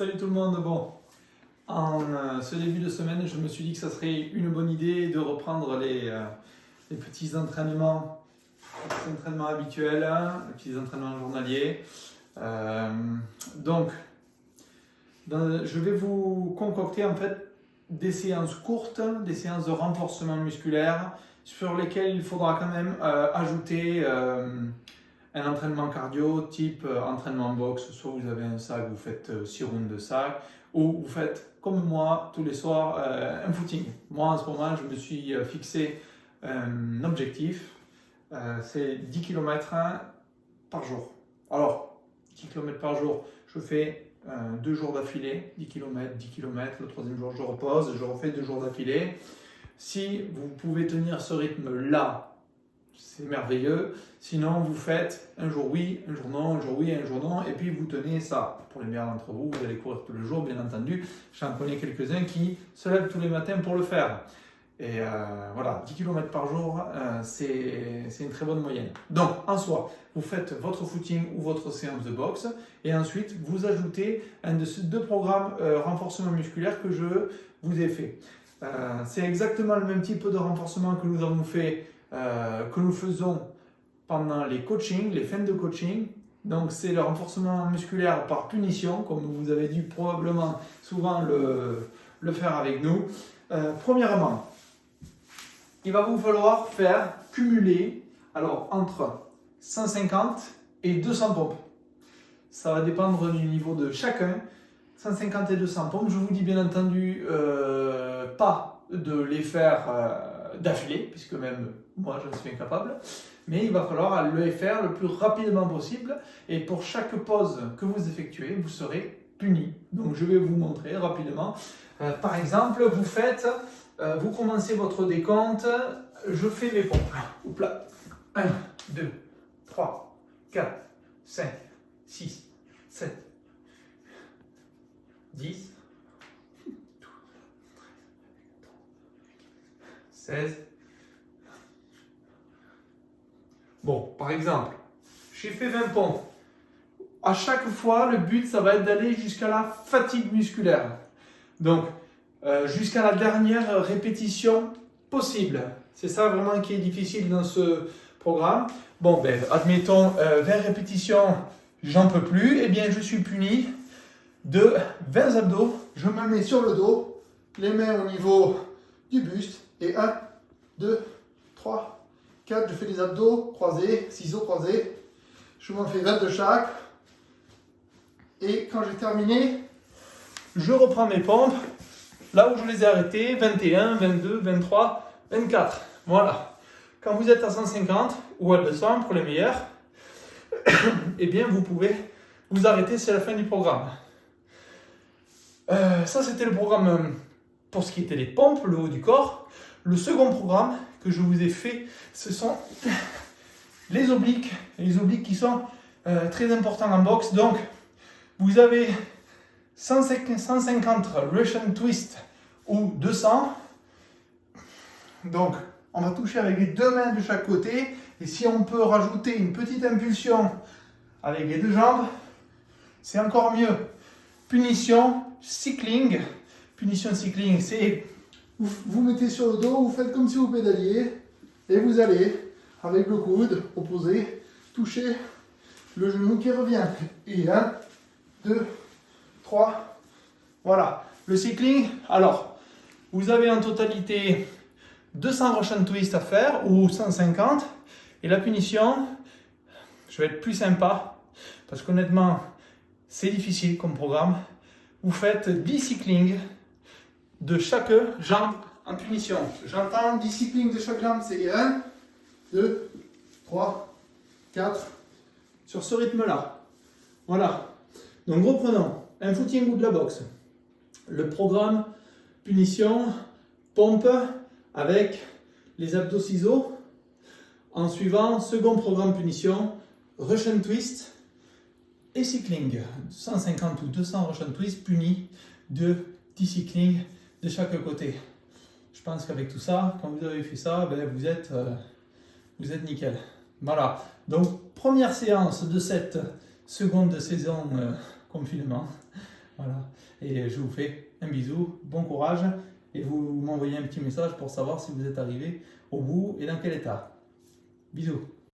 Salut tout le monde. Bon, en ce début de semaine, je me suis dit que ça serait une bonne idée de reprendre les petits entraînements habituels, les petits entraînements journaliers. Donc, je vais vous concocter en fait des séances courtes, des séances de renforcement musculaire sur lesquelles il faudra quand même ajouter un entraînement cardio type entraînement boxe. Soit vous avez un sac, vous faites 6 rounds de sac, ou vous faites comme moi tous les soirs un footing. Moi en ce moment je me suis fixé un objectif, c'est 10 km par jour. Alors 10 km par jour, je fais 2 jours d'affilée, 10 km, 10 km, le troisième jour je repose, je refais 2 jours d'affilée. Si vous pouvez tenir ce rythme-là, c'est merveilleux. Sinon, vous faites un jour oui, un jour non, un jour oui, un jour non, et puis vous tenez ça. Pour les meilleurs d'entre vous, vous allez courir tous les jours, bien entendu. J'en connais quelques-uns qui se lèvent tous les matins pour le faire. Et voilà, 10 km par jour, c'est une très bonne moyenne. Donc, en soi, vous faites votre footing ou votre séance de boxe, et ensuite, vous ajoutez un de ces deux programmes renforcement musculaire que je vous ai fait. C'est exactement le même type de renforcement que nous avons fait, que nous faisons pendant les coachings, les fins de coaching. Donc c'est le renforcement musculaire par punition, comme vous avez dû probablement souvent le faire avec nous. Premièrement, il va vous falloir faire cumuler entre 150 et 200 pompes. Ça va dépendre du niveau de chacun. 150 et 200 pompes, je vous dis bien entendu pas de les faire d'affilée, puisque même moi je suis incapable, mais il va falloir le faire le plus rapidement possible, et pour chaque pause que vous effectuez, vous serez puni. Donc je vais vous montrer rapidement. Par exemple, vous commencez votre décompte, je fais mes pompes. Oups là. 1, 2, 3, 4, 5, 6, 7, 10, 16. Bon, par exemple, j'ai fait 20 pompes. À chaque fois, le but, ça va être d'aller jusqu'à la fatigue musculaire. Donc, jusqu'à la dernière répétition possible. C'est ça vraiment qui est difficile dans ce programme. Bon, admettons, 20 répétitions, j'en peux plus. Eh bien, je suis puni de 20 abdos. Je me mets sur le dos, les mains au niveau du buste. Et 1, 2, 3, 4, je fais les abdos croisés, ciseaux croisés. Je m'en fais 20 de chaque. Et quand j'ai terminé, je reprends mes pompes. Là où je les ai arrêtées, 21, 22, 23, 24. Voilà. Quand vous êtes à 150 ou à 200 pour les meilleurs, eh bien vous pouvez vous arrêter, c'est la fin du programme. Ça c'était le programme pour ce qui était les pompes, le haut du corps. Le second programme que je vous ai fait, ce sont les obliques. Les obliques qui sont très importants en boxe. Donc, vous avez 150 Russian Twist ou 200. Donc, on va toucher avec les deux mains de chaque côté. Et si on peut rajouter une petite impulsion avec les deux jambes, c'est encore mieux. Punition cycling. Punition cycling, c'est vous mettez sur le dos, vous faites comme si vous pédaliez et vous allez, avec le coude opposé, toucher le genou qui revient. Et 1, 2, 3, voilà. Le cycling, alors, vous avez en totalité 200 Russian Twist à faire, ou 150. Et la punition, je vais être plus sympa, parce qu'honnêtement, c'est difficile comme programme. Vous faites 10 cycling de chaque jambe en punition. J'entends 10 cycling de chaque jambe, c'est 1, 2, 3, 4, sur ce rythme-là. Voilà. Donc reprenons un footing ou de la boxe. Le programme punition, pompe avec les abdos ciseaux. En suivant, second programme punition, Russian Twist et cycling. 150 ou 200 Russian Twist punis de 10 cycling de chaque côté. Je pense qu'avec tout ça, quand vous avez fait ça, vous êtes nickel. Voilà. Donc, première séance de cette seconde saison confinement. Voilà. Et je vous fais un bisou, bon courage, et vous m'envoyez un petit message pour savoir si vous êtes arrivé au bout et dans quel état. Bisous.